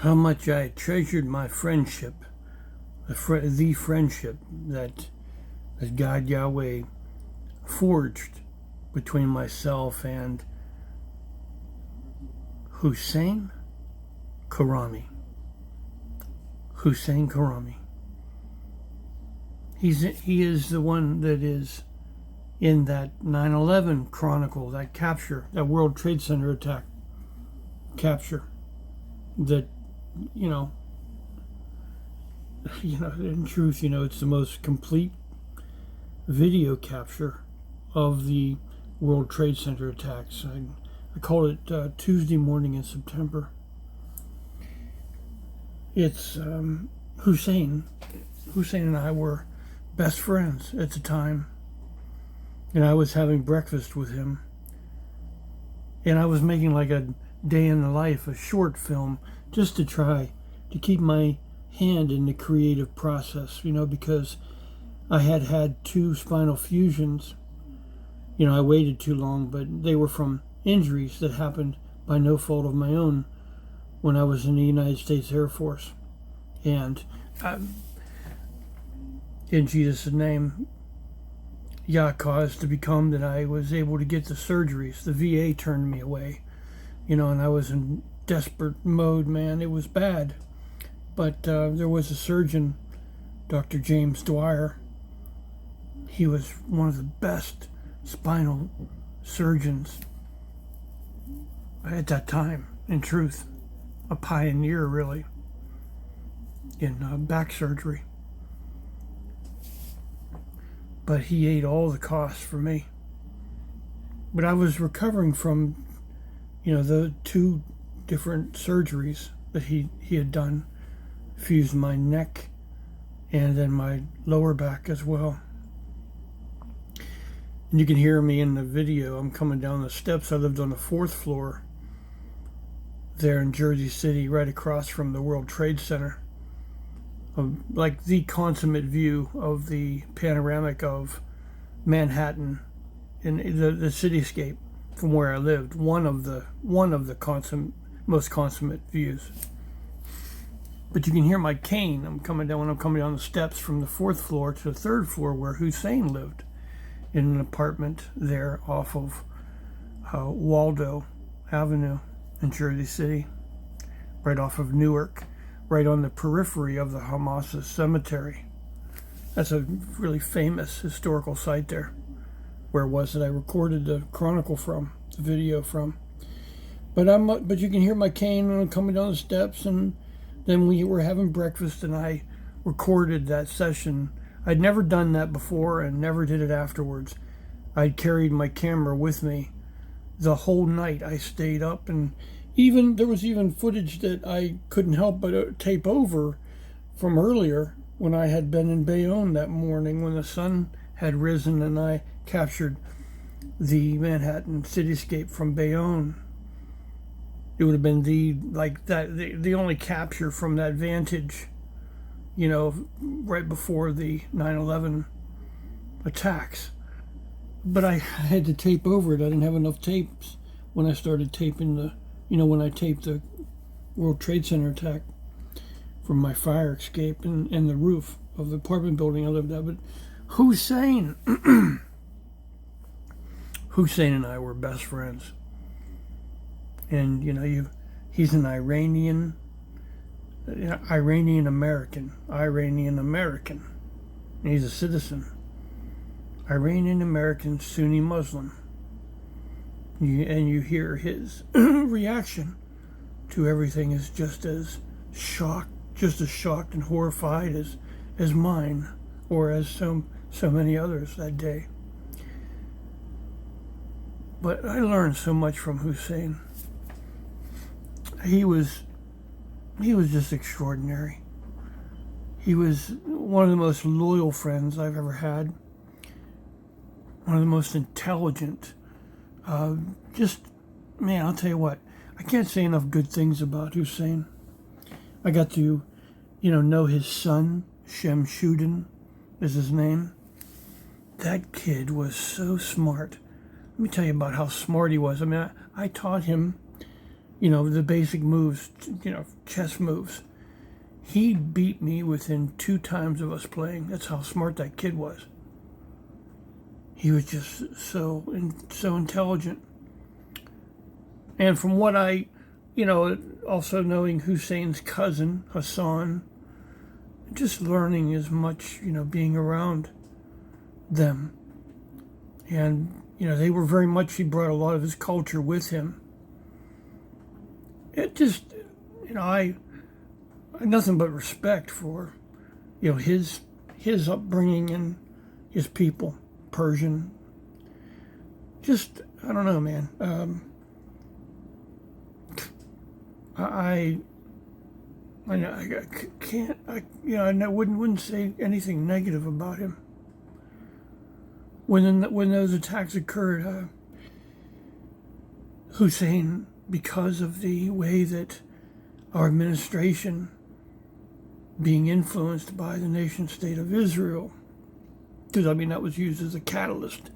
how much I treasured my friendship, the friendship that God Yahweh forged between myself and Hussein Karami. Hussein Karami. He is the one that is in that 9/11 chronicle, that capture, that World Trade Center attack capture. That, you know, in truth, it's the most complete video capture of the World Trade Center attacks. I call it Tuesday Morning in September. It's Hussein and I were best friends at the time, and I was having breakfast with him, and I was making like a day in the life, a short film, just to try to keep my hand in the creative process, because I had 2 spinal fusions. I waited too long, but they were from injuries that happened by no fault of my own when I was in the United States Air Force. And in Jesus' name, Yah caused to become that I was able to get the surgeries. The VA turned me away, and I was in desperate mode, man. It was bad. But there was a surgeon, Dr. James Dwyer. He was one of the best spinal surgeons at that time, in truth. A pioneer, really, in back surgery. But he ate all the costs for me. But I was recovering from, the 2 different surgeries that he had done. Fused my neck and then my lower back as well. And you can hear me in the video. I'm coming down the steps. I lived on the 4th floor there in Jersey City, right across from the World Trade Center. Like the consummate view of the panoramic of Manhattan and the cityscape from where I lived. One of the most consummate views. But you can hear my cane. When I'm coming down the steps from the 4th floor to the 3rd floor where Hussein lived, in an apartment there off of Waldo Avenue in Jersey City, right off of Newark, right on the periphery of the Hamas cemetery. That's a really famous historical site there, where it was that I recorded the chronicle from, the video from. But you can hear my cane when I'm coming down the steps, and then we were having breakfast, and I recorded that session. I'd never done that before and never did it afterwards. I'd carried my camera with me the whole night. I stayed up, and there was even footage that I couldn't help but tape over from earlier when I had been in Bayonne that morning when the sun had risen, and I captured the Manhattan cityscape from Bayonne. It would have been the only capture from that vantage, right before the 9/11 attacks. But I had to tape over it. I didn't have enough tapes when I started taping when I taped the World Trade Center attack from my fire escape and the roof of the apartment building I lived at. But Hussein and I were best friends. And, he's an Iranian American. And he's a citizen. Iranian American Sunni Muslim. And you hear his reaction to everything is just as shocked and horrified as mine, or as so many others that day. But I learned so much from Hussein. He was just extraordinary. He was one of the most loyal friends I've ever had. One of the most intelligent. I'll tell you what, I can't say enough good things about Hussein. I got to, know his son, Shamsuddin is his name. That kid was so smart. Let me tell you about how smart he was. I taught him, the basic moves, chess moves. He beat me within 2 times of us playing. That's how smart that kid was. He was just so intelligent. And from what I, also knowing Hussein's cousin, Hassan, just learning as much, being around them. And, they were very much, he brought a lot of his culture with him. It just, I have nothing but respect for, his upbringing and his people, Persian. Just, I don't know, man. I can't, I wouldn't say anything negative about him. When those attacks occurred, Hussein, because of the way that our administration, being influenced by the nation state of Israel, because that was used as a catalyst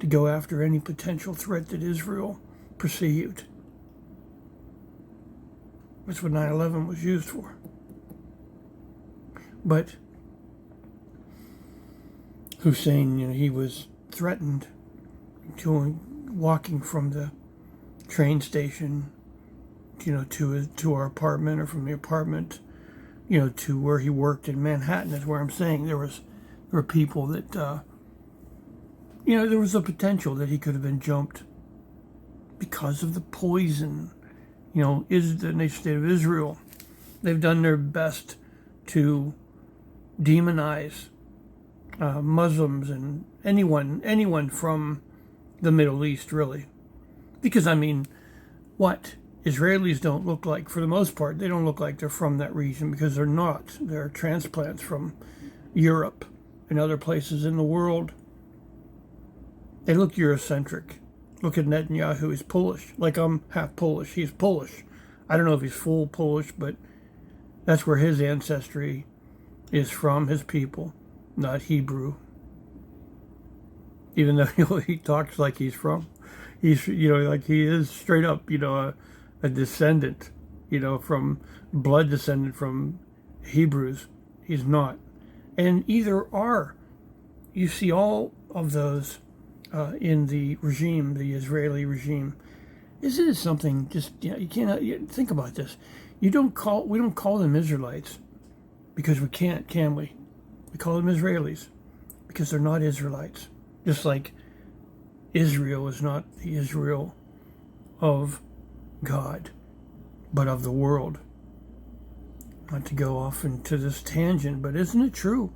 to go after any potential threat that Israel perceived. That's what 9/11 was used for. But Hussein, he was threatened to walking from the train station, to our apartment, or from the apartment, to where he worked in Manhattan. Is where I'm saying there were people that, there was a potential that he could have been jumped because of the poison. Is the nation state of Israel. They've done their best to demonize Muslims and anyone from the Middle East, really. Because, what Israelis don't look like, for the most part, they don't look like they're from that region, because they're not. They're transplants from Europe and other places in the world. They look Eurocentric. Look at Netanyahu, he's Polish. Like, I'm half Polish, he's Polish. I don't know if he's full Polish, but that's where his ancestry is from, his people, not Hebrew. Even though he talks like he's from. He's, like he is straight up, a descendant, from blood descendant from Hebrews. He's not. And either are. You see all of those in the regime, the Israeli regime. Isn't it something? Just you can't think about this. We don't call them Israelites because we can't, can we? We call them Israelis because they're not Israelites. Just like Israel is not the Israel of God, but of the world. Not to go off into this tangent, but isn't it true?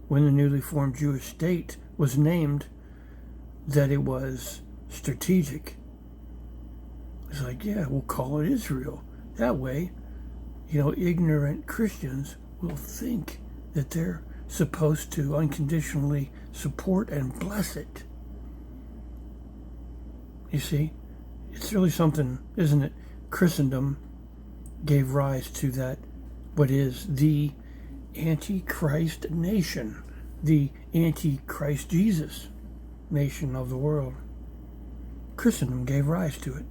When the newly formed Jewish state was named, that it was strategic. It's like, yeah, we'll call it Israel. That way, ignorant Christians will think that they're supposed to unconditionally support and bless it. You see, it's really something, isn't it? Christendom gave rise to that, what is the Antichrist nation, the Antichrist Jesus nation of the world. Christendom gave rise to it.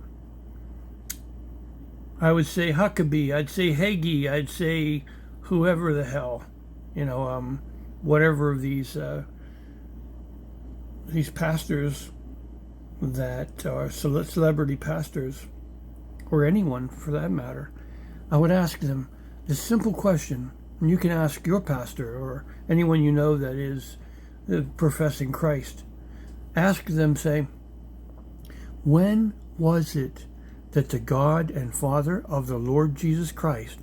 I would say Huckabee, I'd say Hagee, I'd say whoever the hell, whatever of these pastors that are celebrity pastors, or anyone for that matter, I would ask them this simple question, and you can ask your pastor or anyone you know that is professing Christ. Ask them, say, when was it that the God and Father of the Lord Jesus Christ,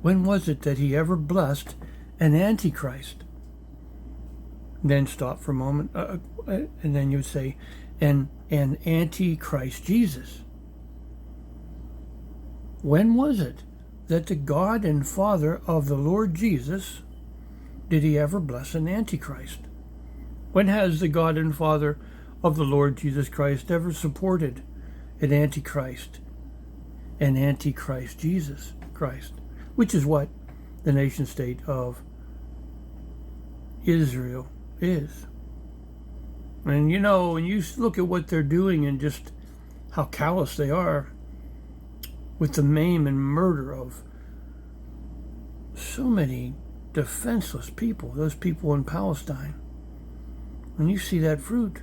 when was it that he ever blessed an Antichrist? Then stop for a moment, and then you would say, an Antichrist Jesus. When was it that the God and Father of the Lord Jesus, did he ever bless an Antichrist? When has the God and Father of the Lord Jesus Christ ever supported an Antichrist Jesus Christ, which is what the nation state of Israel is? And when you look at what they're doing and just how callous they are, with the maim and murder of so many defenseless people, those people in Palestine. When you see that fruit,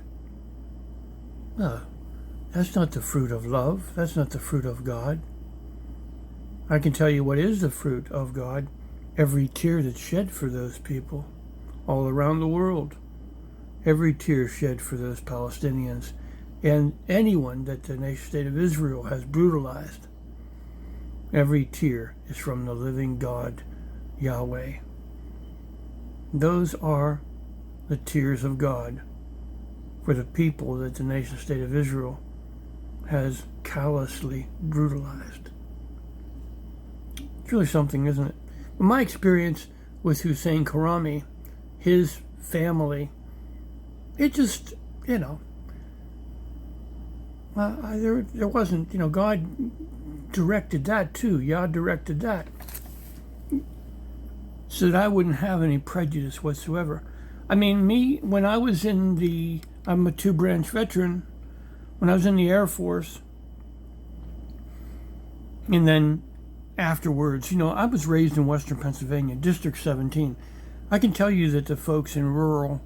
that's not the fruit of love. That's not the fruit of God. I can tell you what is the fruit of God. Every tear that's shed for those people all around the world. Every tear shed for those Palestinians and anyone that the nation state of Israel has brutalized. Every tear is from the living God, Yahweh. Those are the tears of God for the people that the nation state of Israel has callously brutalized. It's really something, isn't it? But my experience with Hussein Karami, his family, it just, there wasn't, God directed that too. Yah directed that so that I wouldn't have any prejudice whatsoever. I mean, when I was I'm a 2-branch veteran. When I was in the Air Force, and then afterwards, I was raised in Western Pennsylvania, District 17. I can tell you that the folks in rural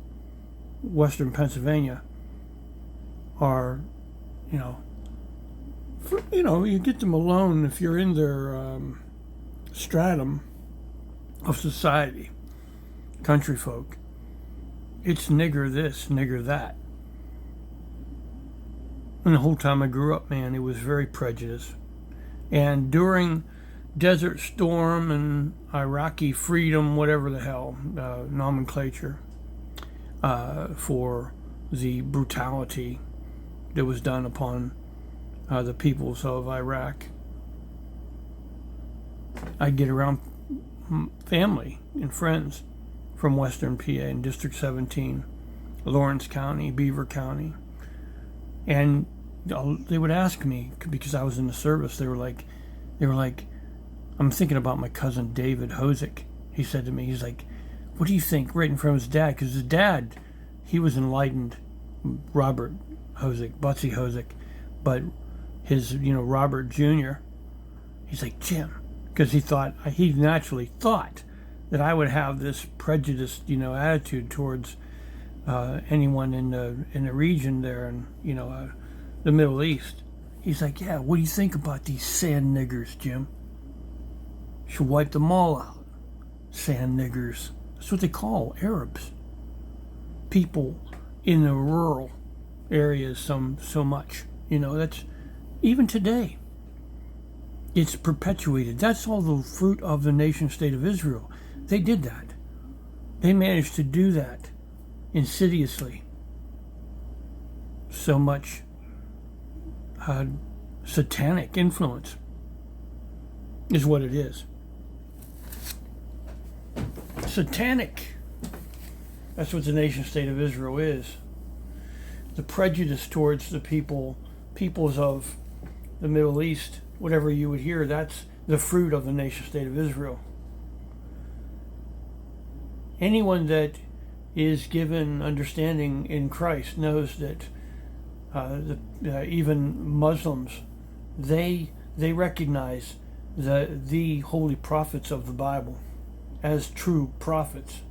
Western Pennsylvania are, you get them alone if you're in their stratum of society, country folk. It's nigger this, nigger that. And the whole time I grew up, man, it was very prejudiced. And during Desert Storm and Iraqi freedom, whatever the hell, nomenclature, for the brutality that was done upon the peoples of Iraq, I'd get around family and friends from Western PA in District 17, Lawrence County, Beaver County. And they would ask me, because I was in the service, they were like, I'm thinking about my cousin David Hosick. He said to me, he's like, what do you think? Right in front of his dad, because his dad, he was enlightened, Robert Hosick, Butsy Hosick, but his, Robert Jr., he's like, Jim, because he naturally thought that I would have this prejudiced, attitude towards anyone in the region there and, the Middle East. He's like, yeah, what do you think about these sand niggers, Jim? Should wipe them all out. Sand niggers. That's what they call Arabs. People in the rural areas so much. That's even today. It's perpetuated. That's all the fruit of the nation state of Israel. They did that. They managed to do that insidiously. So much satanic influence is what it is. Satanic. That's what the nation state of Israel is. The prejudice towards the peoples of the Middle East, whatever you would hear, that's the fruit of the nation state of Israel. Anyone that is given understanding in Christ knows that even Muslims, they recognize the holy prophets of the Bible as true prophets.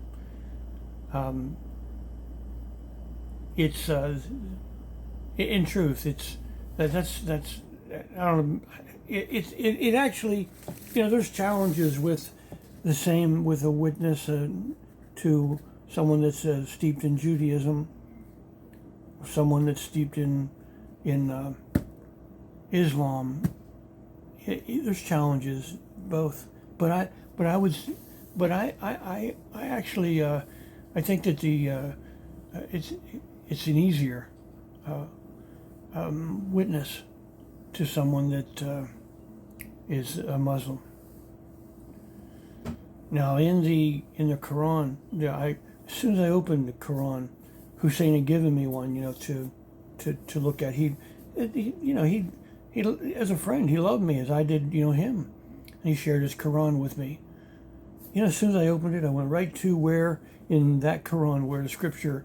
It's in truth, that's I don't know. It actually, there's challenges with a witness to someone that's steeped in Judaism, someone that's steeped in Islam. There's challenges both, but I actually I think that it's an easier witness to someone that is a Muslim. Now in the Quran, as soon as I opened the Quran, Hussein had given me one, to look at. He as a friend, he loved me as I did, him, and he shared his Quran with me. As soon as I opened it, I went right to where in that Quran where the scripture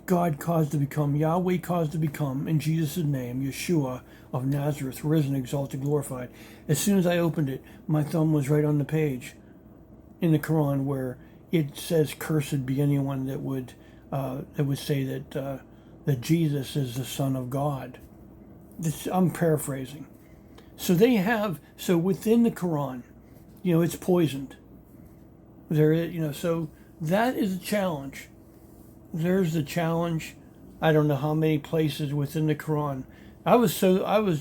God caused to become, Yahweh caused to become, in Jesus' name, Yeshua of Nazareth, risen, exalted, glorified. As soon as I opened it, my thumb was right on the page in the Quran where it says, "Cursed be anyone that would say that Jesus is the Son of God." I'm paraphrasing. So within the Quran, it's poisoned. So that is a challenge. There's the challenge. I don't know how many places within the Quran. I was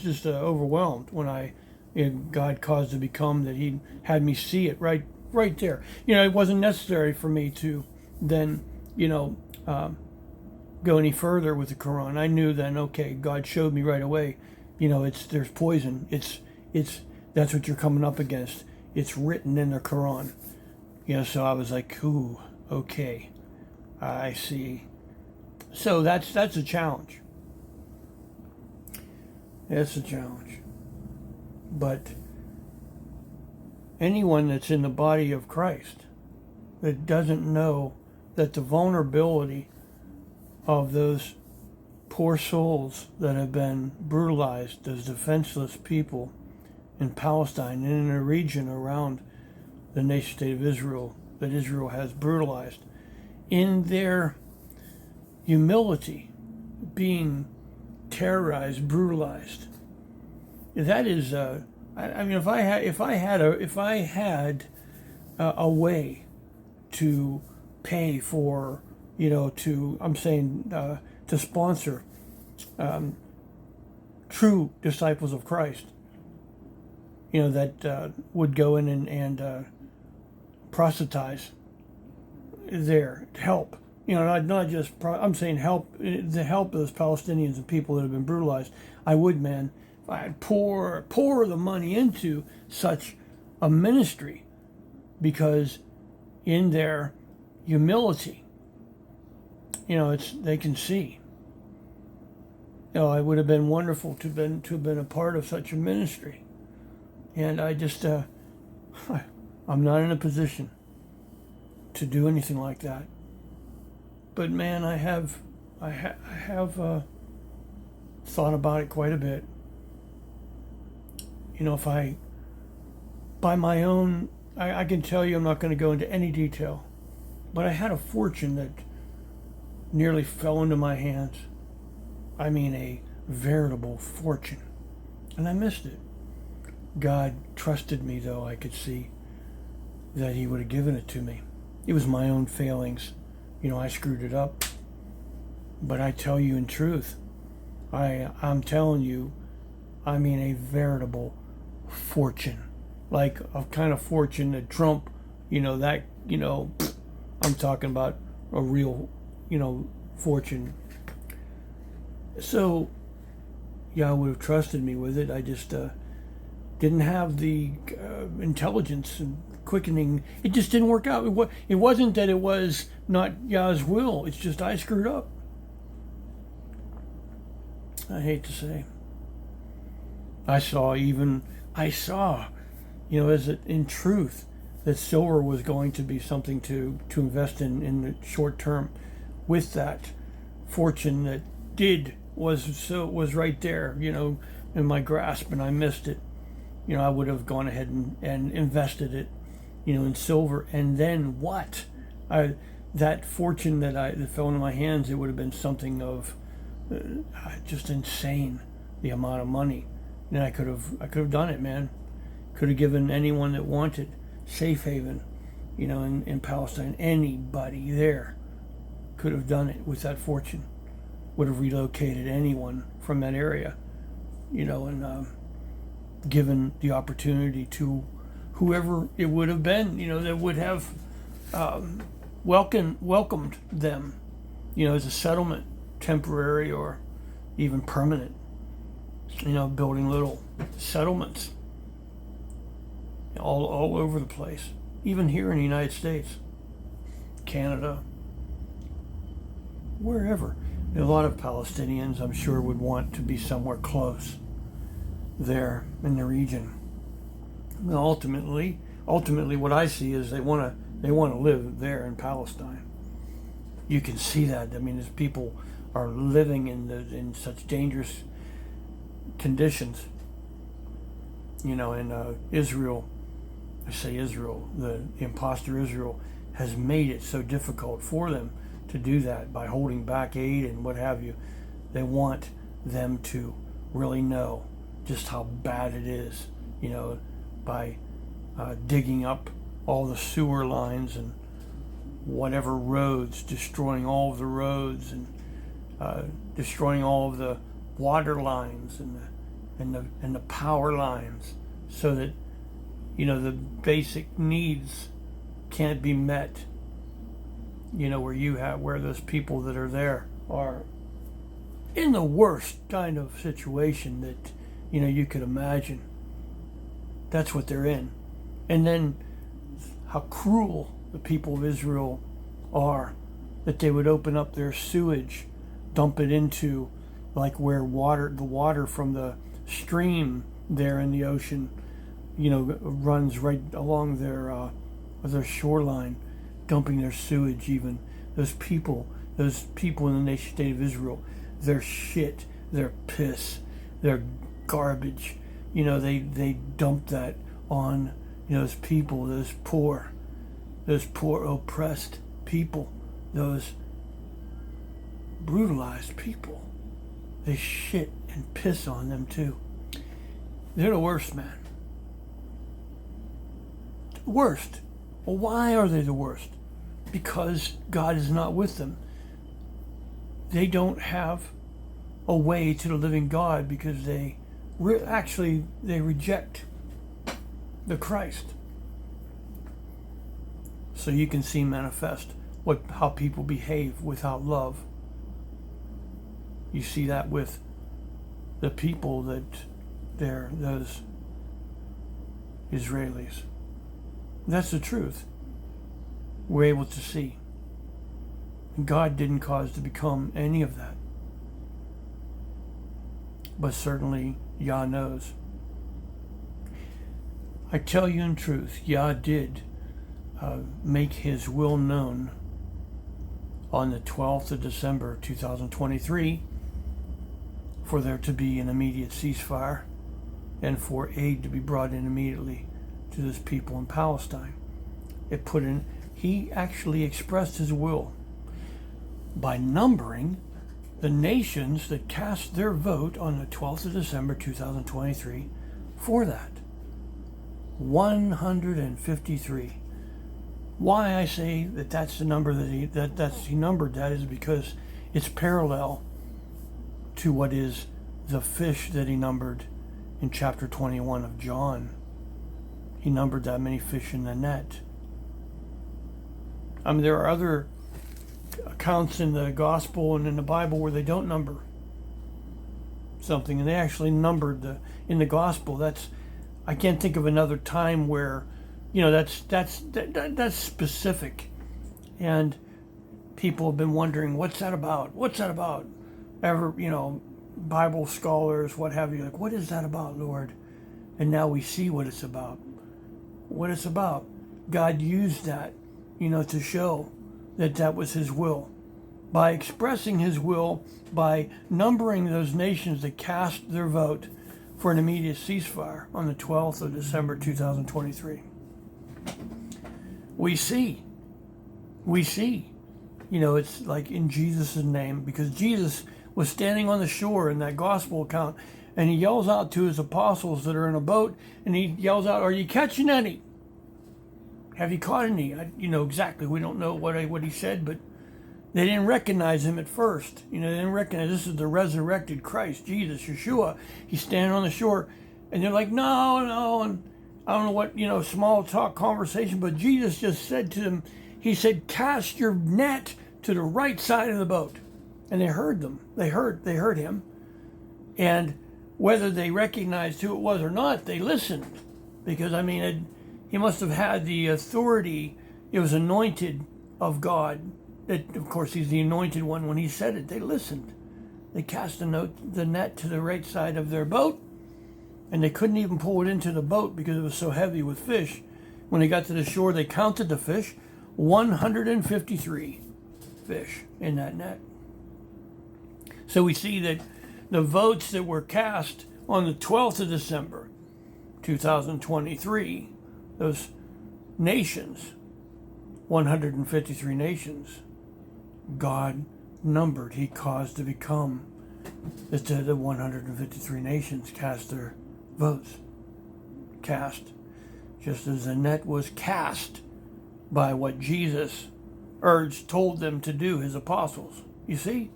just overwhelmed when God caused to become, that He had me see it right there. It wasn't necessary for me to then go any further with the Quran. I knew then, okay, God showed me right away, there's poison. That's what you're coming up against. It's written in the Quran. So I was like, ooh, okay, I see. So that's a challenge. It's a challenge. But anyone that's in the body of Christ that doesn't know that the vulnerability of those poor souls that have been brutalized, those defenseless people in Palestine and in the region around the nation state of Israel, that Israel has brutalized, in their humility, being terrorized, brutalized. That is, if I had a way to pay for, to sponsor true disciples of Christ, that would go in and proselytize there to help. Not just, I'm saying help, the help those Palestinians and people that have been brutalized. I would, man, if I'd pour the money into such a ministry, because in their humility, they can see. It would have been wonderful to have been a part of such a ministry, and I just, I'm not in a position to do anything like that. But man, I have thought about it quite a bit. If I, by my own, I can tell you, I'm not going to go into any detail, but I had a fortune that nearly fell into my hands. I mean, a veritable fortune. And I missed it. God trusted me, though. I could see that He would have given it to me. It was my own failings. I screwed it up. But I tell you in truth, I'm telling you, I mean a veritable fortune. Like a kind of fortune that Trump, I'm talking about a real, fortune. So, I would have trusted me with it. I just didn't have the intelligence and quickening. It just didn't work out. It wasn't that it was not Yah's will. It's just I screwed up. I hate to say. I saw, as in truth, that silver was going to be something to invest in the short term, with that fortune that was right there, in my grasp, and I missed it. I would have gone ahead and invested it, in silver, and then what? That fortune that fell into my hands, it would have been something of just insane, the amount of money. And I could have done it, man. Could have given anyone that wanted safe haven, in Palestine. Anybody there could have done it with that fortune. Would have relocated anyone from that area, and given the opportunity to whoever it would have been, that would have welcomed them, as a settlement, temporary or even permanent. Building little settlements all over the place, even here in the United States, Canada, wherever. A lot of Palestinians, I'm sure, would want to be somewhere close there in the region. And ultimately, what I see is they want to live there in Palestine. you can see that. I mean, as people are living in such dangerous conditions. You know, in Israel, I say Israel, the imposter Israel has made it so difficult for them to do that by holding back aid and what have you. They want them to really know just how bad it is, you know, by digging up all the sewer lines and whatever roads, destroying all of the roads and destroying all of the water lines and the power lines, so that, you know, the basic needs can't be met. You know, where those people that are there are in the worst kind of situation that, you know, you could imagine. That's what they're in. And then how cruel the people of Israel are, that they would open up their sewage, dump it into like where the water from the stream there in the ocean, you know, runs right along their shoreline, dumping their sewage. Even those people in the nation state of Israel, their shit, their piss, their garbage, you know, they dump that on, you know, those people, those poor oppressed people, those brutalized people. They shit and piss on them too. They're the worst, man. Worst. Well, why are they the worst? Because God is not with them. They don't have a way to the living God, because they reject the Christ. So you can see manifest how people behave without love. You see that with the people that those Israelis. That's the truth. We're able to see. God didn't cause to become any of that. But certainly Yah knows. I tell you in truth, Yah did make his will known on the 12th of December 2023 for there to be an immediate ceasefire and for aid to be brought in immediately to this people in Palestine. He actually expressed his will by numbering the nations that cast their vote on the 12th of December 2023 for that. 153. Why I say that that's the number that he numbered that is because it's parallel to what is the fish that he numbered in chapter 21 of John. He numbered that many fish in the net. I mean, there are other accounts in the gospel and in the Bible where they don't number something, and they actually numbered in the gospel. I can't think of another time where, you know, that's specific, and people have been wondering, what's that about? Ever, you know, Bible scholars, what have you, like, what is that about, Lord? And now we see what it's about. What it's about. God used that, you know, to show that was his will. By expressing his will, by numbering those nations that cast their vote for an immediate ceasefire on the 12th of December 2023. We see, you know, it's like in Jesus' name, because Jesus was standing on the shore in that gospel account, and he yells out to his apostles that are in a boat, and he yells out, "Are you catching any? Have you caught any?" You know exactly. We don't know what he said, but they didn't recognize him at first. You know, they didn't recognize this is the resurrected Christ, Jesus, Yeshua. He's standing on the shore, and they're like, no, and I don't know what, you know, small talk conversation, but Jesus just said to them, he said, "Cast your net to the right side of the boat." And they heard them. They heard him. And whether they recognized who it was or not, they listened. Because, I mean, he must have had the authority. It was anointed of God. That, of course, he's the anointed one. When he said it, they listened. They cast the net to the right side of their boat, and they couldn't even pull it into the boat because it was so heavy with fish. When they got to the shore, they counted the fish, 153. fish in that net. So we see that the votes that were cast on the 12th of December, 2023, those nations, 153 nations, God numbered. He caused to become that the 153 nations cast their votes. Cast. Just as the net was cast by what Jesus told them to do, his apostles. You see?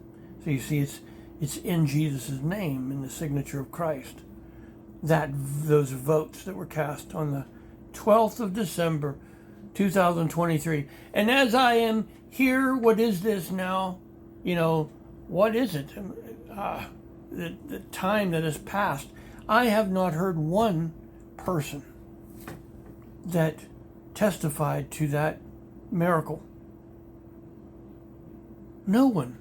So you see, it's in Jesus' name, in the signature of Christ, that those votes that were cast on the 12th of December, 2023. And as I am here, what is this now? What is it? The time that has passed. I have not heard one person that testified to that miracle. No one.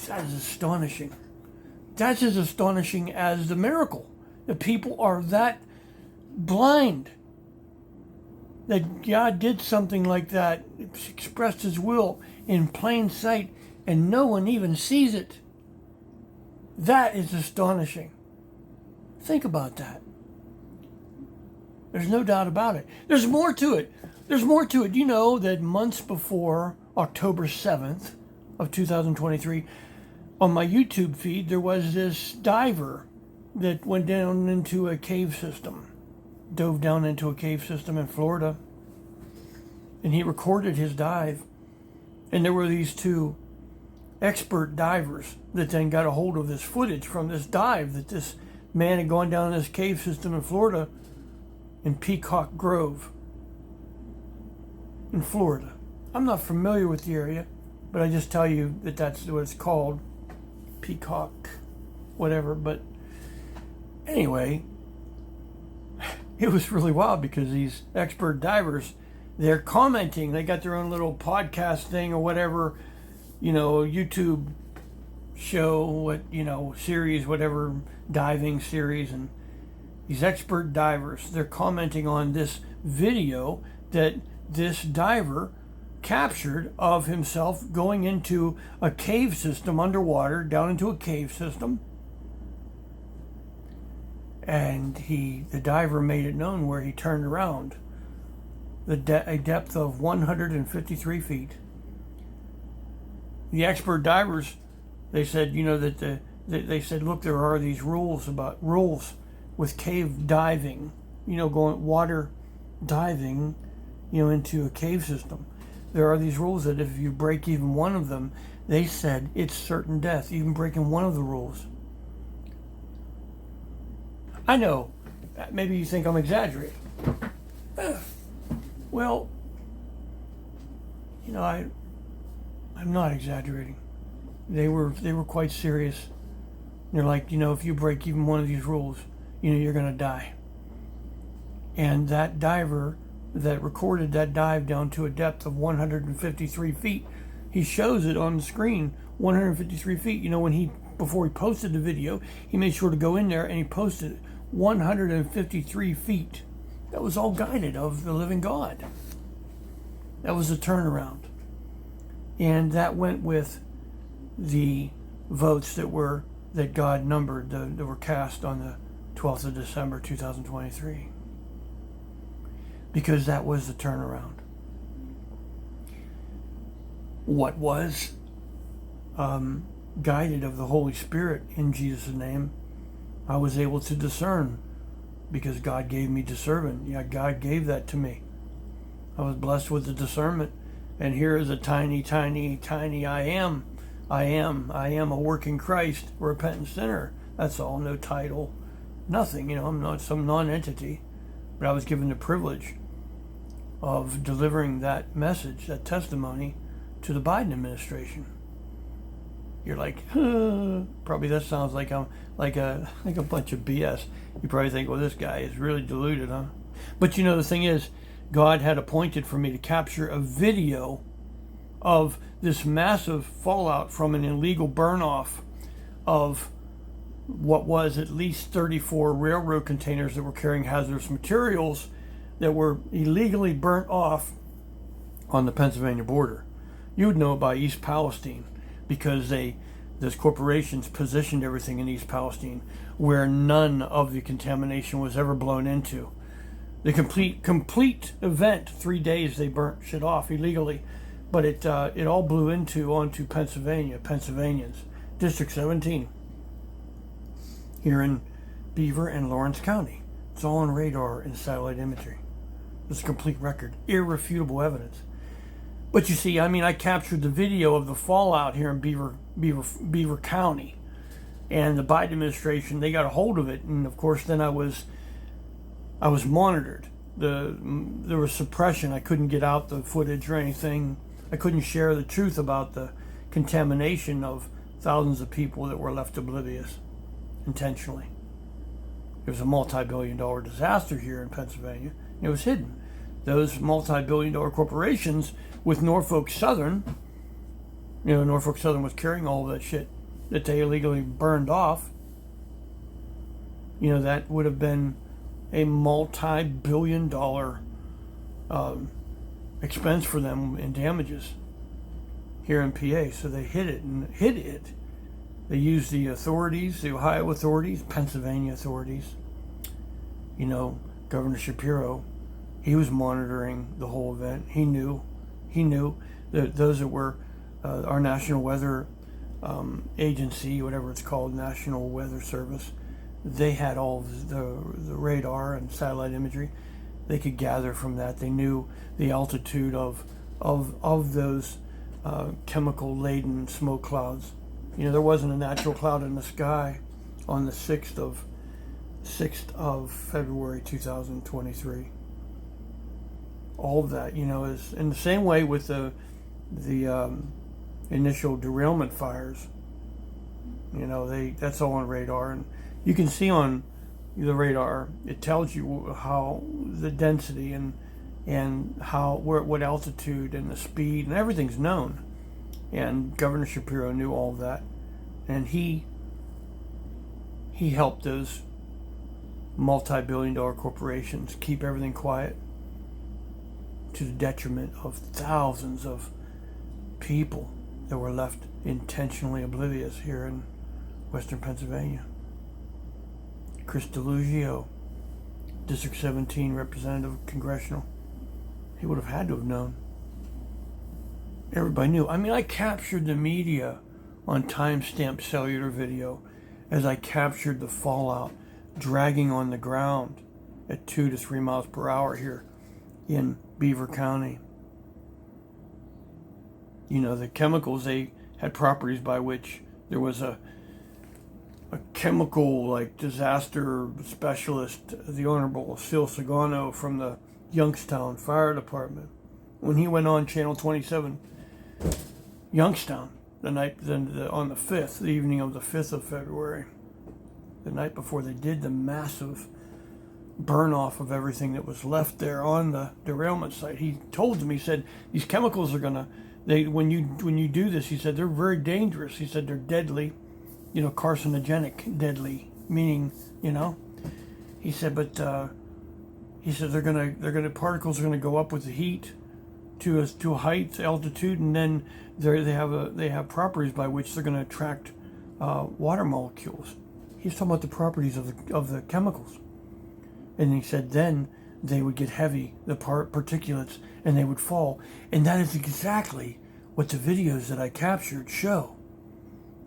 That is astonishing. That's as astonishing as the miracle. The people are that blind that God did something like that, expressed his will in plain sight, and no one even sees it. That is astonishing. Think about that. There's no doubt about it. There's more to it. There's more to it. You know that months before October 7th of 2023, on my YouTube feed, there was this diver that went down into a cave system, dove down into a cave system in Florida, and he recorded his dive. And there were these two expert divers that then got a hold of this footage from this dive that this man had gone down in this cave system in Florida, in Peacock Grove, in Florida. I'm not familiar with the area, but I just tell you that that's what it's called, Peacock, whatever. But anyway, it was really wild because these expert divers, they're commenting. They got their own little podcast thing or whatever, YouTube show, series, whatever, diving series. And these expert divers, they're commenting on this video that this diver captured of himself going into a cave system underwater, down into a cave system. And the diver made it known where he turned around. A depth of 153 feet. The expert divers, they said, they said, look, there are these rules with cave diving, going water diving, into a cave system. There are these rules that if you break even one of them, they said it's certain death, even breaking one of the rules. I know, maybe you think I'm exaggerating. Well, I'm not exaggerating. They were quite serious. They're like, if you break even one of these rules, you're going to die. And that diver that recorded that dive down to a depth of 153 feet, he shows it on the screen, 153 feet. Before he posted the video, he made sure to go in there and he posted 153 feet. That was all guided of the living God. That was a turnaround. And that went with the votes that God numbered, that were cast on the 12th of December, 2023. Because that was the turnaround. What was guided of the Holy Spirit in Jesus' name, I was able to discern because God gave me discernment. Yeah, God gave that to me. I was blessed with the discernment. And here is a tiny, tiny, tiny I am. I am a working Christ, a repentant sinner. That's all, no title, nothing. I'm not some non-entity. But I was given the privilege of delivering that message, that testimony, to the Biden administration. You're like, probably that sounds like I'm like a bunch of BS. You probably think, well, this guy is really deluded, huh? But the thing is, God had appointed for me to capture a video of this massive fallout from an illegal burn-off of what was at least 34 railroad containers that were carrying hazardous materials that were illegally burnt off on the Pennsylvania border. You would know by East Palestine, because those corporations positioned everything in East Palestine where none of the contamination was ever blown into. The complete event, 3 days they burnt shit off illegally, but it all blew onto Pennsylvanians, District 17, here in Beaver and Lawrence County. It's all on radar and satellite imagery. It's a complete record, irrefutable evidence. But you see, I mean, I captured the video of the fallout here in Beaver County, and the Biden administration, they got a hold of it, and of course then I was monitored. There was suppression. I couldn't get out the footage or anything. I couldn't share the truth about the contamination of thousands of people that were left oblivious intentionally. It was a multi-billion-dollar disaster here in Pennsylvania. It was hidden. Those multi-billion-dollar corporations with Norfolk Southern, Norfolk Southern was carrying all of that shit that they illegally burned off. That would have been a multi-billion-dollar expense for them in damages here in PA. So they hid it. They used the authorities, the Ohio authorities, Pennsylvania authorities. Governor Shapiro, he was monitoring the whole event. He knew that those that were our National Weather Agency, whatever it's called, National Weather Service, they had all the radar and satellite imagery. They could gather from that. They knew the altitude of those chemical-laden smoke clouds. There wasn't a natural cloud in the sky on the 6th of February 2023. All of that, is in the same way with the initial derailment fires. That's all on radar, and you can see on the radar. It tells you how the density and what altitude and the speed and everything's known. And Governor Shapiro knew all of that, and he helped those multi-billion-dollar corporations keep everything quiet, to the detriment of thousands of people that were left intentionally oblivious here in Western Pennsylvania. Chris DeLugio, District 17 representative congressional, he would have had to have known. Everybody knew. I mean, I captured the media on time-stamped cellular video as I captured the fallout dragging on the ground at 2 to 3 miles per hour here in Beaver County. The chemicals, they had properties by which there was a chemical disaster specialist, the Honorable Sil Sagano from the Youngstown Fire Department. When he went on Channel 27, Youngstown, on the 5th, the evening of the 5th of February, the night before they did the massive burn off of everything that was left there on the derailment site, he told them, he said, these chemicals are when you do this, he said, they're very dangerous. He said they're deadly, carcinogenic, deadly, meaning, he said, but he said particles are gonna go up with the heat to a height, altitude, and then they have properties by which they're gonna attract water molecules. He's talking about the properties of the chemicals. And he said then they would get heavy, the particulates, and they would fall. And that is exactly what the videos that I captured show.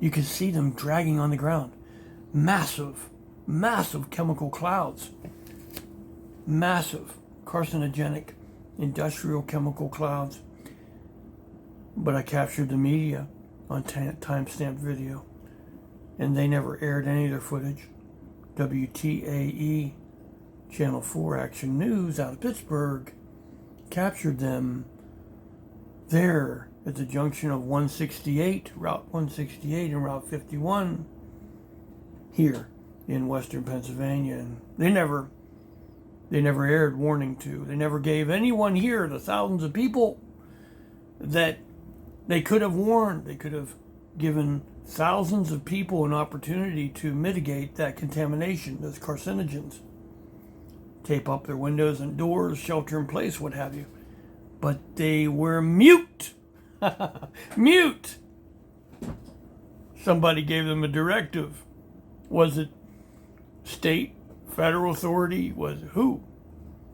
You can see them dragging on the ground. Massive, massive chemical clouds. Massive carcinogenic industrial chemical clouds. But I captured the media on time-stamped video. And they never aired any of their footage. WTAE, Channel 4 Action News out of Pittsburgh, captured them there at the junction of Route 168 and Route 51 here in Western Pennsylvania. And they never aired warning to. They never gave anyone here, the thousands of people, that they could have warned. They could have given thousands of people an opportunity to mitigate that contamination, those carcinogens. Tape up their windows and doors, shelter in place, what have you. But they were mute. Mute! Somebody gave them a directive. Was it state, federal authority? Was it who?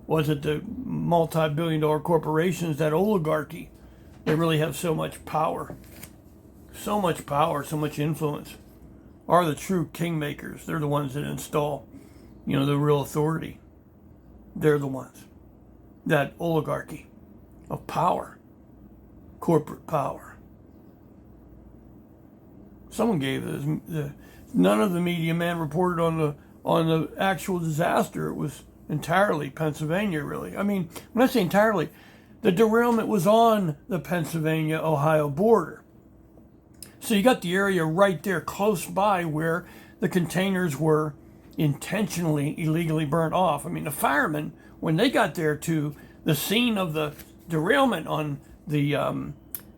Was it the multi-billion-dollar corporations, that oligarchy? They really have so much power, so much influence. Are the true kingmakers. They're the ones that install, the real authority. They're the ones. That oligarchy of power, corporate power. Someone gave none of the media man reported on the actual disaster. It was entirely Pennsylvania, really. I mean, when I say entirely, the derailment was on the Pennsylvania-Ohio border. So you got the area right there close by where the containers were intentionally, illegally burnt off. I mean, the firemen, when they got there to the scene of the derailment on the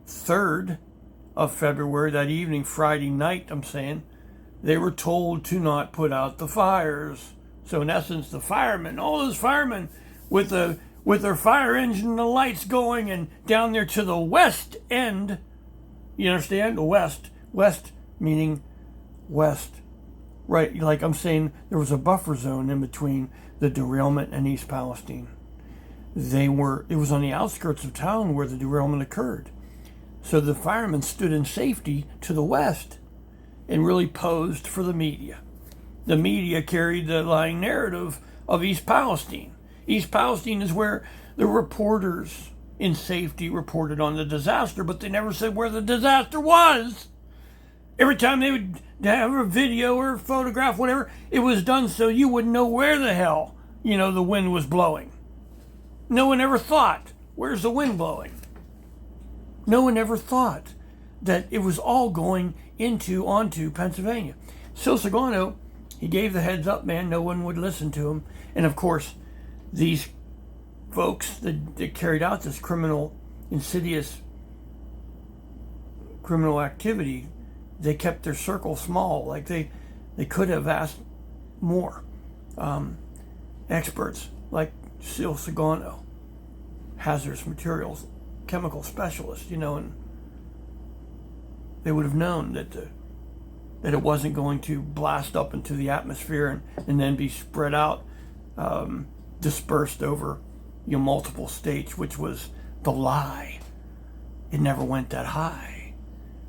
3rd of February, that evening, Friday night, they were told to not put out the fires. So in essence, the firemen, all those firemen with their fire engine and the lights going, and down there to the west end, you understand? The west meaning west, right? Like I'm saying, there was a buffer zone in between the derailment and East Palestine. It was on the outskirts of town where the derailment occurred. So the firemen stood in safety to the west and really posed for the media. The media carried the lying narrative of East Palestine. East Palestine is where the reporters in safety reported on the disaster, but they never said where the disaster was. Every time they would have a video or a photograph, whatever, it was done so you wouldn't know where the hell, the wind was blowing. No one ever thought, where's the wind blowing? No one ever thought that it was all going onto Pennsylvania. Sosagano, he gave the heads up, man. No one would listen to him. And of course, these folks that carried out this insidious criminal activity, they kept their circle small. Like they could have asked more. Experts like Sosagano, hazardous materials, chemical specialist, and they would have known that it wasn't going to blast up into the atmosphere and then be spread out, dispersed over multiple states, which was the lie. It never went that high.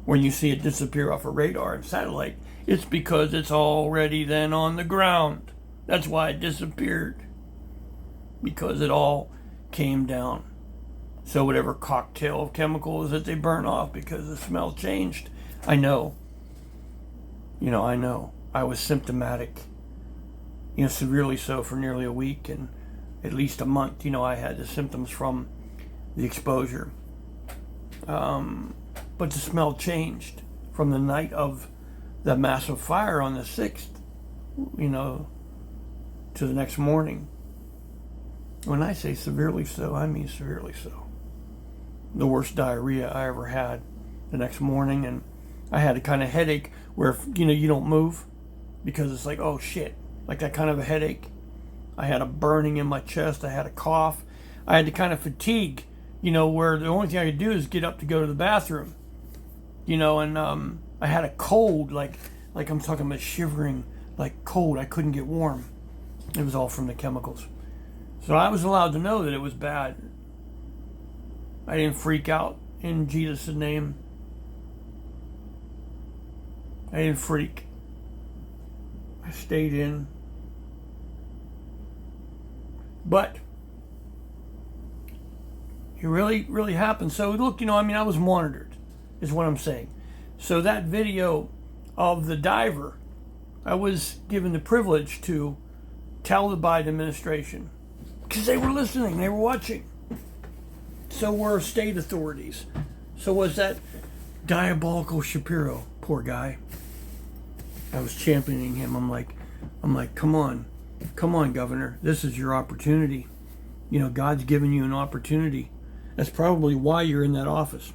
When you see it disappear off a radar and satellite, it's because it's already then on the ground. That's why it disappeared, because it all came down. So whatever cocktail of chemicals that they burn off because the smell changed. I know. I know. I was symptomatic, severely so for nearly a week and at least a month. I had the symptoms from the exposure. But the smell changed from the night of the massive fire on the 6th, to the next morning. When I say severely so, I mean severely so. The worst diarrhea I ever had the next morning, and I had a kind of headache where, you don't move because it's like, oh shit, like that kind of a headache. I had a burning in my chest. I had a cough. I had the kind of fatigue, where the only thing I could do is get up to go to the bathroom, and I had a cold, like I'm talking about shivering, like cold. I couldn't get warm. It was all from the chemicals. So I was allowed to know that it was bad. I didn't freak out in Jesus' name. I didn't freak. I stayed in. But it really, really happened. So look, I was monitored, is what I'm saying. So that video of the diver, I was given the privilege to tell the Biden administration, because they were listening, they were watching. So were state authorities. So was that diabolical Shapiro, poor guy. I was championing him. I'm like, come on, Governor, this is your opportunity. God's given you an opportunity. That's probably why you're in that office.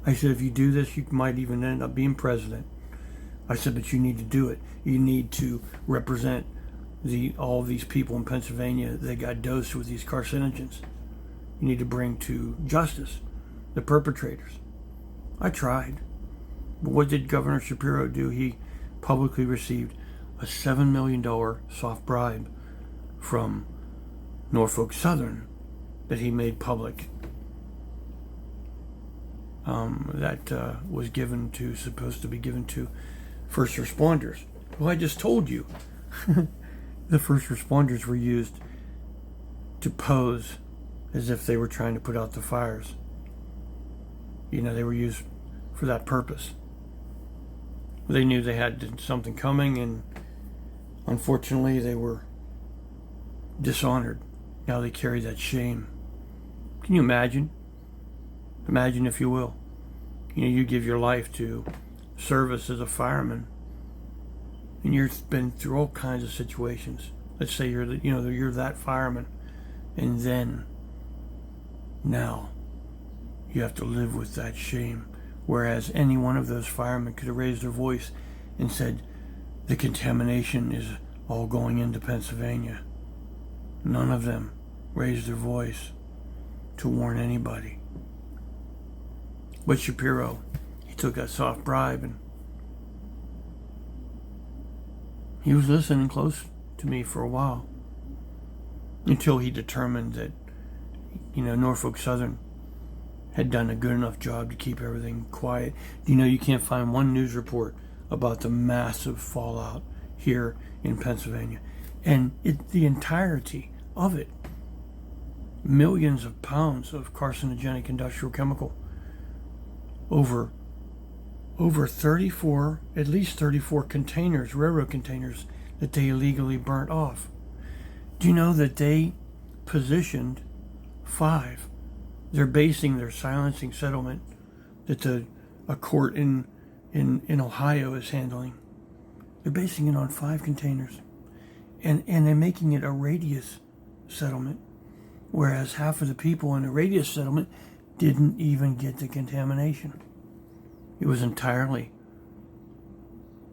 I said, if you do this, you might even end up being president. I said, but you need to do it. You need to represent all of these people in Pennsylvania that got dosed with these carcinogens. You need to bring to justice the perpetrators. I tried. But what did Governor Shapiro do? He publicly received a $7 million soft bribe from Norfolk Southern that he made public. That was supposed to be given to first responders. Well, I just told you the first responders were used to pose as if they were trying to put out the fires. They were used for that purpose. They knew they had something coming, and unfortunately they were dishonored. Now they carry that shame. Can you imagine? Imagine, if you will. You give your life to service as a fireman, and you've been through all kinds of situations. Let's say you're that fireman, and then now you have to live with that shame. Whereas any one of those firemen could have raised their voice and said, the contamination is all going into Pennsylvania. None of them raised their voice to warn anybody. But Shapiro, he took that soft bribe, and he was listening close to me for a while until he determined that, Norfolk Southern had done a good enough job to keep everything quiet. You can't find one news report about the massive fallout here in Pennsylvania. And the entirety of it, millions of pounds of carcinogenic industrial chemical, over 34, at least 34 containers, railroad containers, that they illegally burnt off. Do you know that they positioned 5? They're basing their silencing settlement that a court in Ohio is handling. They're basing it on 5 containers. And they're making it a radius settlement, whereas half of the people in the radius settlement didn't even get the contamination. It was entirely.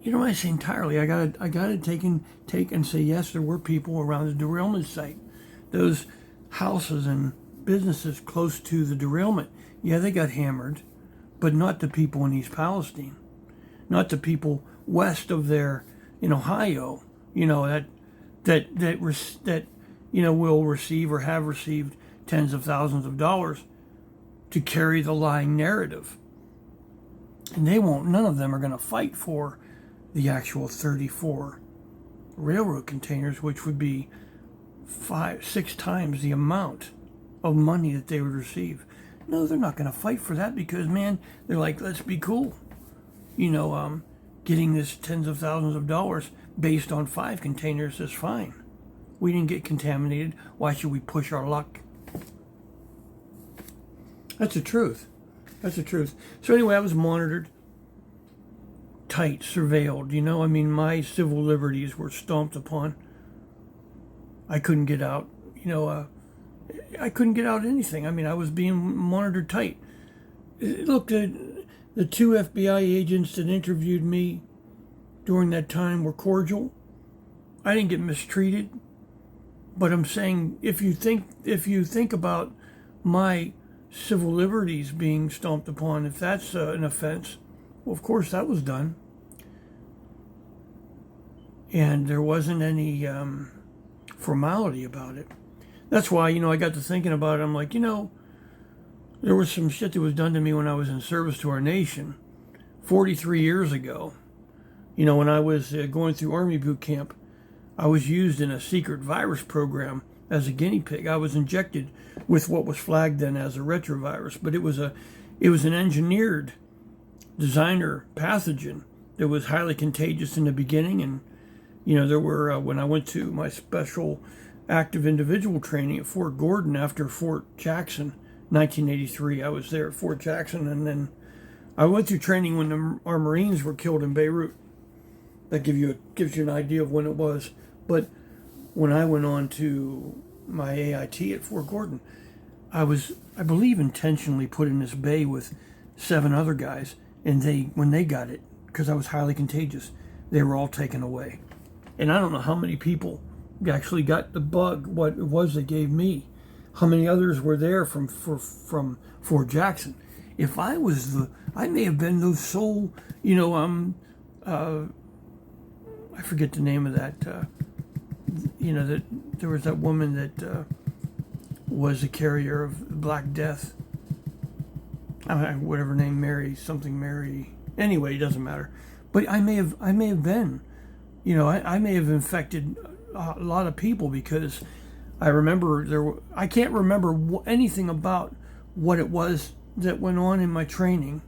When I say entirely, I gotta take and say yes, there were people around the derailment site. Those houses and businesses close to the derailment, yeah, they got hammered, but not the people in East Palestine, not the people west of there in Ohio. That will receive or have received tens of thousands of dollars to carry the lying narrative. And none of them are going to fight for the actual 34 railroad containers, which would be 5-6 times the amount of money that they would receive. No, they're not going to fight for that because, man, they're like, let's be cool. Getting this tens of thousands of dollars based on 5 containers is fine. We didn't get contaminated. Why should we push our luck? That's the truth. So anyway, I was monitored, tight, surveilled. My civil liberties were stomped upon. I couldn't get out. I couldn't get out anything. I was being monitored tight. Look, the 2 FBI agents that interviewed me during that time were cordial. I didn't get mistreated. But I'm saying, if you think about my civil liberties being stomped upon, if that's an offense, well, of course that was done. And there wasn't any formality about it. That's why, I got to thinking about it. I'm like, there was some shit that was done to me when I was in service to our nation 43 years ago. When I was going through Army boot camp, I was used in a secret virus program as a guinea pig. I was injected with what was flagged then as a retrovirus, but it was an engineered designer pathogen that was highly contagious in the beginning. And there were when I went to my special active individual training at Fort Gordon after Fort Jackson, 1983. I was there at Fort Jackson, and then I went through training when our Marines were killed in Beirut. That gives you an idea of when it was. But when I went on to my AIT at Fort Gordon, I was, I believe, intentionally put in this bay with 7 other guys, and when they got it, because I was highly contagious, they were all taken away. And I don't know how many people actually got the bug, what it was they gave me. How many others were there from Fort Jackson? if I was I may have been the sole, I forget the name of that, that there was that woman that was a carrier of Black Death. Whatever name, Mary. Anyway, it doesn't matter. But I may have been, I may have infected a lot of people, because I remember I can't remember anything about what it was that went on in my training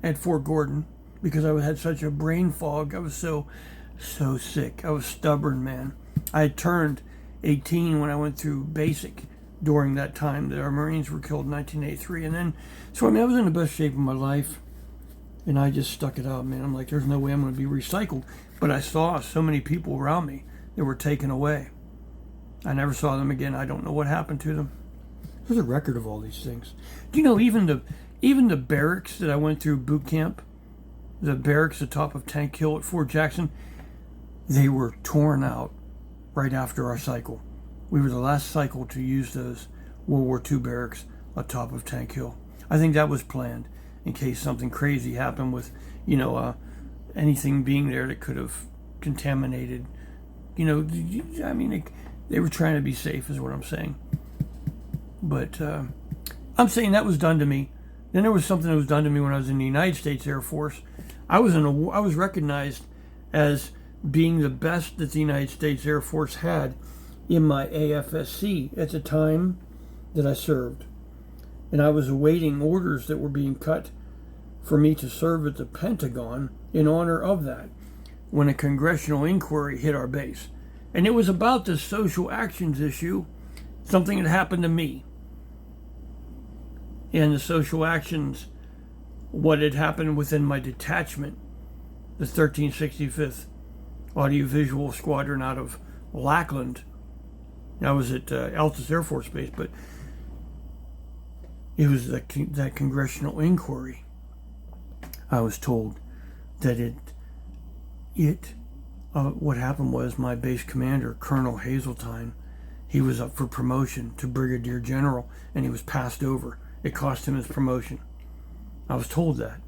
at Fort Gordon, because I had such a brain fog. I was so sick. I was stubborn, man. I had turned 18 when I went through basic during that time that our Marines were killed in 1983. And then, so I was in the best shape of my life, and I just stuck it out, man. I'm like, there's no way I'm going to be recycled. But I saw so many people around me that were taken away. I never saw them again. I don't know what happened to them. There's a record of all these things. Do you know even the barracks that I went through boot camp, the barracks atop of Tank Hill at Fort Jackson, they were torn out right after our cycle. We were the last cycle to use those World War II barracks atop of Tank Hill. I think that was planned in case something crazy happened with, anything being there that could have contaminated. They were trying to be safe, is what I'm saying. But I'm saying that was done to me. Then there was something that was done to me when I was in the United States Air Force. I was recognized as being the best that the United States Air Force had in my AFSC at the time that I served. And I was awaiting orders that were being cut for me to serve at the Pentagon in honor of that, when a congressional inquiry hit our base. And it was about the social actions issue, something that happened to me. And the social actions, what had happened within my detachment, the 1365th Audiovisual Squadron out of Lackland. I was at Altus Air Force Base, but it was that congressional inquiry. I was told that what happened was my base commander, Colonel Hazeltine, he was up for promotion to Brigadier General, and he was passed over. It cost him his promotion. I was told that.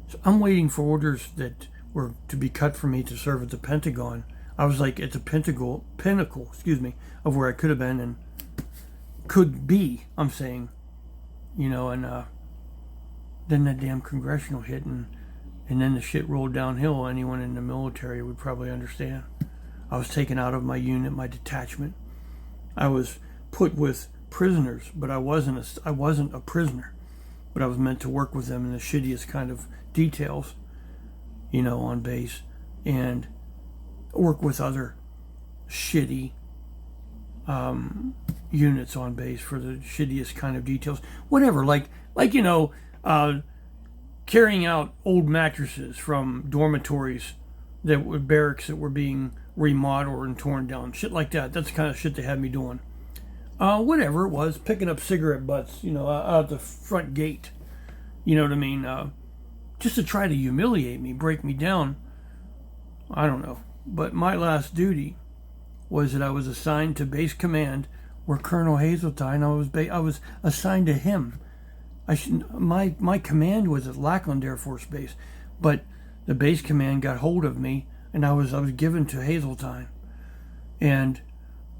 So I'm waiting for orders that were to be cut for me to serve at the Pentagon. I was like at the pinnacle, of where I could have been and could be, I'm saying, and then that damn congressional hit, and then the shit rolled downhill. Anyone in the military would probably understand. I was taken out of my unit, my detachment. I was put with prisoners, but I wasn't a prisoner. But I was meant to work with them in the shittiest kind of details, on base, and work with other shitty units on base for the shittiest kind of details. Whatever, carrying out old mattresses from dormitories that were barracks that were being remodeled and torn down. Shit like that. That's the kind of shit they had me doing. Whatever it was, picking up cigarette butts, out the front gate. You know what I mean? Just to try to humiliate me, break me down. I don't know. But my last duty was that I was assigned to base command, where Colonel Hazeltine, I was assigned to him. My command was at Lackland Air Force Base, but the base command got hold of me, and I was given to Hazeltine, and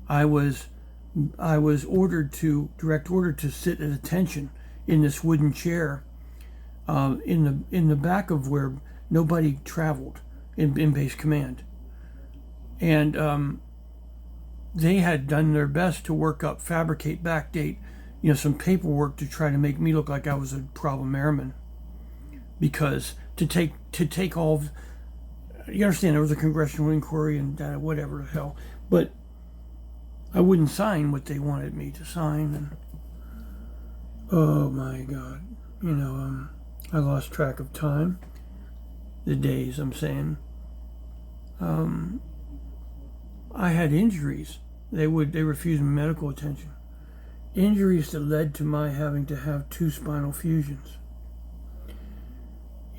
I was direct ordered to sit at attention in this wooden chair, in the back of where nobody traveled in base command, and they had done their best to fabricate, backdate, some paperwork to try to make me look like I was a problem airman, because to take all of, you understand, there was a congressional inquiry and whatever the hell, but I wouldn't sign what they wanted me to sign, and oh my God, I lost track of time, the days, I'm saying. I had injuries. They refused me medical attention. Injuries that led to my having to have 2 spinal fusions.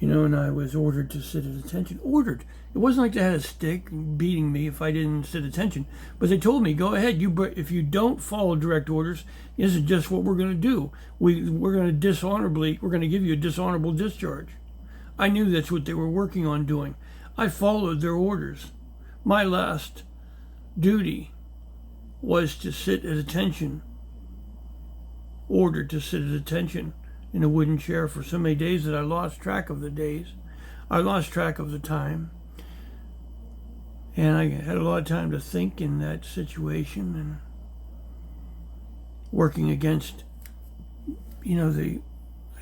and I was ordered to sit at attention. Ordered. It wasn't like they had a stick beating me if I didn't sit attention. But they told me, go ahead. If you don't follow direct orders, this is just what we're going to do. We're going to we're going to give you a dishonorable discharge. I knew that's what they were working on doing. I followed their orders. My last duty was to sit at attention. Ordered to sit at attention in a wooden chair for so many days that I lost track of the days. I lost track of the time. And I had a lot of time to think in that situation, and working against, you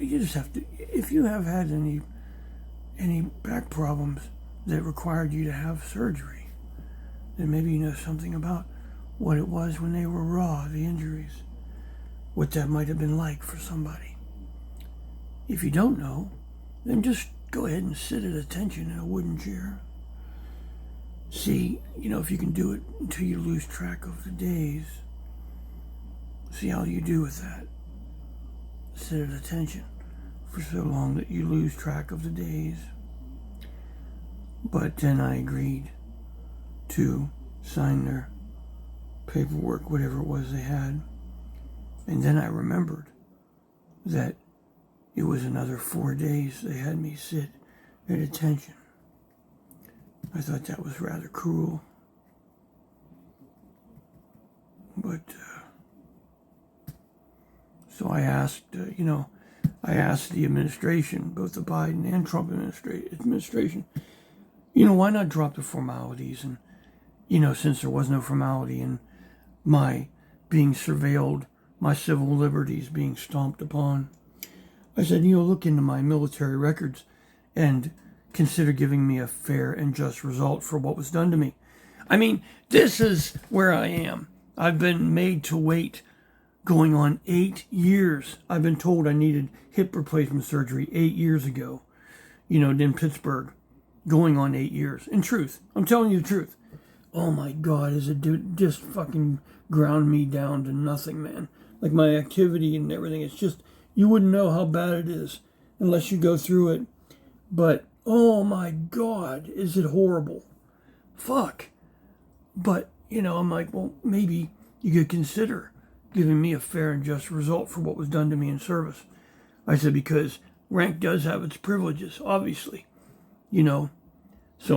just have to, if you have had any back problems that required you to have surgery, then maybe you know something about what it was when they were raw, the injuries, what that might have been like for somebody. If you don't know, then just go ahead and sit at attention in a wooden chair. See, if you can do it until you lose track of the days. See how you do with that. Sit at attention for so long that you lose track of the days. But then I agreed to sign their paperwork, whatever it was they had. And then I remembered that it was another 4 days they had me sit at attention. I thought that was rather cruel. But, so I asked, I asked the administration, both the Biden and Trump administration, why not drop the formalities? And, since there was no formality in my being surveilled, my civil liberties being stomped upon, I said, look into my military records and consider giving me a fair and just result for what was done to me. I mean, this is where I am. I've been made to wait going on 8 years. I've been told I needed hip replacement surgery 8 years ago, in Pittsburgh, going on 8 years. In truth, I'm telling you the truth. Oh my God, is it just fucking ground me down to nothing, man. Like my activity and everything, it's just, you wouldn't know how bad it is unless you go through it. But oh my God, is it horrible. Fuck. But, I'm like, well, maybe you could consider giving me a fair and just result for what was done to me in service. I said, because rank does have its privileges, obviously. So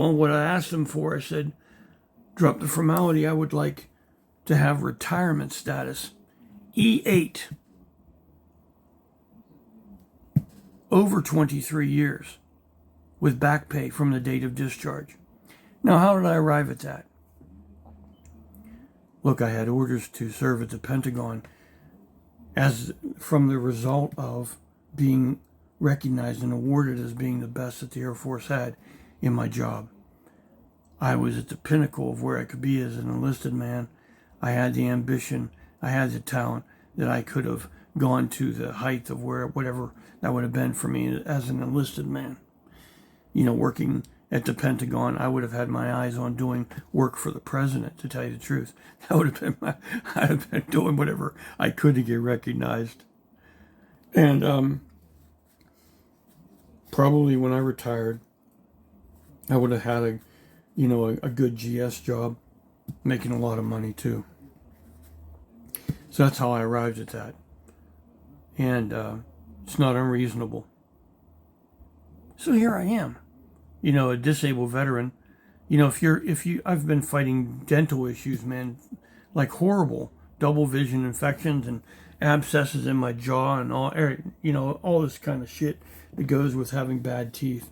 what I asked them for, I said, drop the formality. I would like to have retirement status, E8, over 23 years. With back pay from the date of discharge. Now, how did I arrive at that? Look, I had orders to serve at the Pentagon as from the result of being recognized and awarded as being the best that the Air Force had in my job. I was at the pinnacle of where I could be as an enlisted man. I had the ambition, I had the talent that I could have gone to the height of whatever that would have been for me as an enlisted man. Working at the Pentagon, I would have had my eyes on doing work for the president, to tell you the truth. That would have been I'd have been doing whatever I could to get recognized. And probably when I retired, I would have had a good GS job, making a lot of money too. So that's how I arrived at that. And it's not unreasonable. So here I am, a disabled veteran. I've been fighting dental issues, man, like horrible double vision infections and abscesses in my jaw and all this kind of shit that goes with having bad teeth,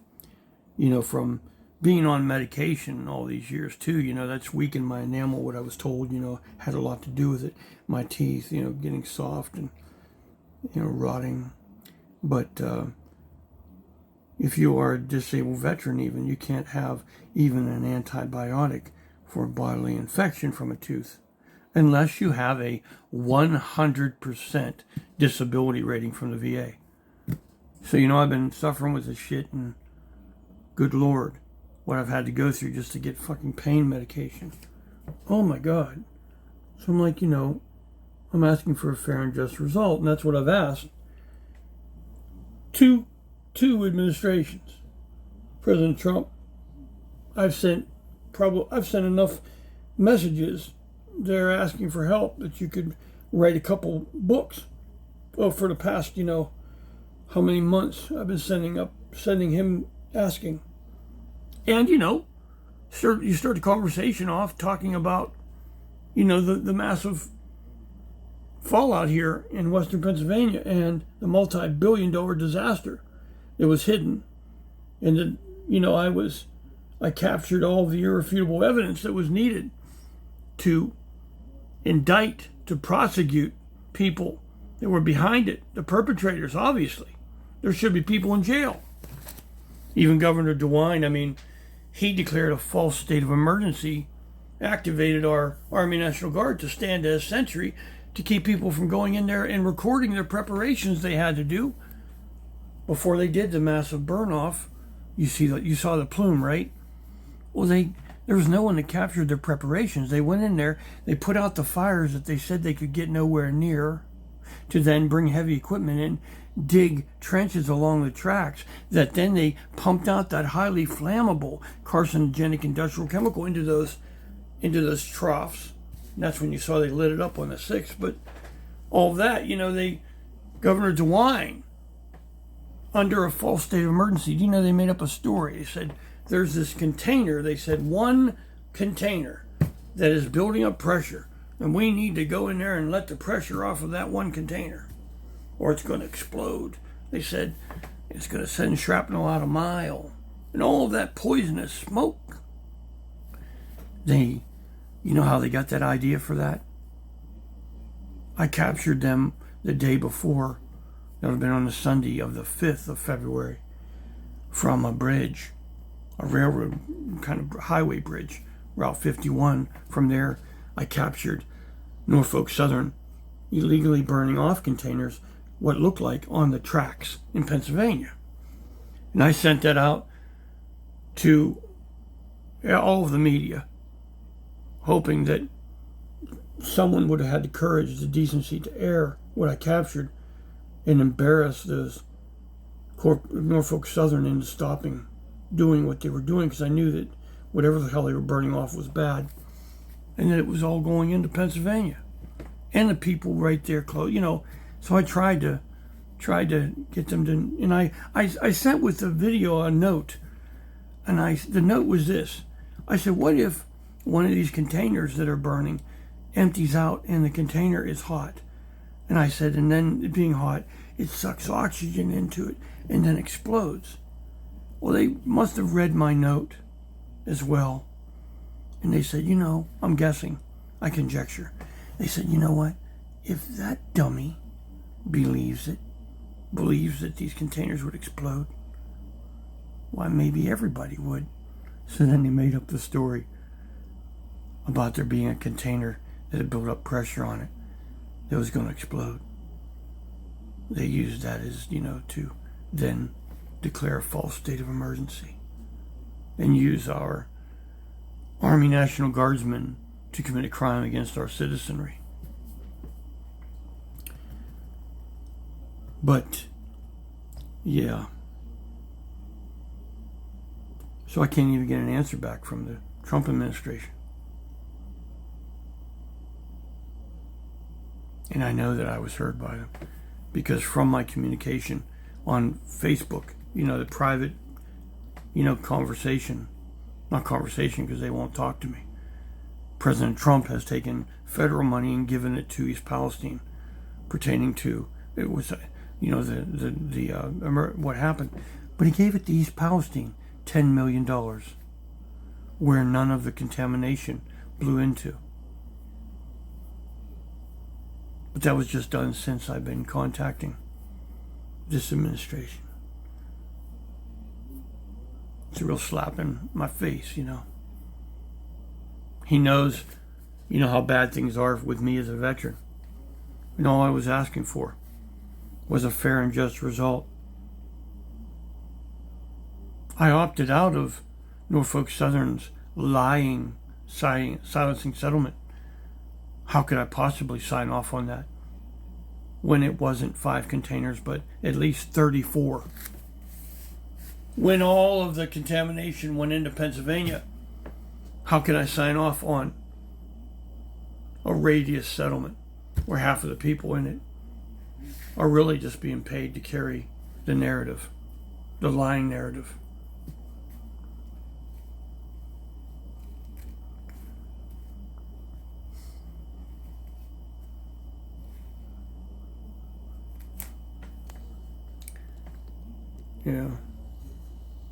from being on medication all these years too, that's weakened my enamel, what I was told, had a lot to do with it. My teeth, getting soft and, rotting. But, if you are a disabled veteran even, you can't have even an antibiotic for bodily infection from a tooth unless you have a 100% disability rating from the VA. So, I've been suffering with this shit, and good Lord, what I've had to go through just to get fucking pain medication. Oh my God. So I'm like, I'm asking for a fair and just result, and that's what I've asked. Two administrations. President Trump, I've sent enough messages there asking for help that you could write a couple books. Well, for the past, how many months I've been sending him asking. And, you start the conversation off talking about, the massive fallout here in Western Pennsylvania and the multi-billion-dollar disaster that was hidden. And that, I captured all the irrefutable evidence that was needed to indict, to prosecute people that were behind it, the perpetrators, obviously. There should be people in jail. Even Governor DeWine, he declared a false state of emergency, activated our Army National Guard to stand as sentry to keep people from going in there and recording their preparations they had to do before they did the massive burn-off. You saw the plume, right? Well, there was no one that captured their preparations. They went in there, they put out the fires that they said they could get nowhere near, to then bring heavy equipment in, dig trenches along the tracks, that then they pumped out that highly flammable carcinogenic industrial chemical into those troughs. And that's when you saw they lit it up on the 6th. But all of that, Governor DeWine, under a false state of emergency, they made up a story. They said, there's this container, they said, one container that is building up pressure, and we need to go in there and let the pressure off of that one container, or it's going to explode. They said it's going to send shrapnel out a mile, and all of that poisonous smoke. You know how they got that idea for that? I captured them the day before. That would have been on the Sunday of the 5th of February, from a bridge, a railroad kind of highway bridge, Route 51. From there, I captured Norfolk Southern illegally burning off containers, what looked like on the tracks in Pennsylvania. And I sent that out to all of the media, hoping that someone would have had the courage, the decency to air what I captured and embarrass those Norfolk Southern into stopping doing what they were doing, because I knew that whatever the hell they were burning off was bad, and that it was all going into Pennsylvania and the people right there close. So I tried to get them to, and I sent with the video a note, and the note was this. I said, what if one of these containers that are burning empties out and the container is hot? And I said, and then it being hot, it sucks oxygen into it and then explodes. Well, they must have read my note as well. And they said, I'm guessing, I conjecture. They said, you know what? If that dummy believes that these containers would explode, why, maybe everybody would. So then they made up the story about there being a container that had built up pressure on it that was going to explode. They used that as, to then declare a false state of emergency and use our Army National Guardsmen to commit a crime against our citizenry. But, yeah. So I can't even get an answer back from the Trump administration. And I know that I was heard by them, because from my communication on Facebook, the private, conversation, not conversation because they won't talk to me. President Trump has taken federal money and given it to East Palestine, pertaining to, it was, what happened. But he gave it to East Palestine, $10 million, where none of the contamination blew into. But that was just done since I've been contacting this administration. It's a real slap in my face, He knows, how bad things are with me as a veteran. And all I was asking for was a fair and just result. I opted out of Norfolk Southern's lying, silencing settlement. How could I possibly sign off on that when it wasn't 5 containers, but at least 34? When all of the contamination went into Pennsylvania, how can I sign off on a radius settlement where half of the people in it are really just being paid to carry the narrative, the lying narrative? Yeah.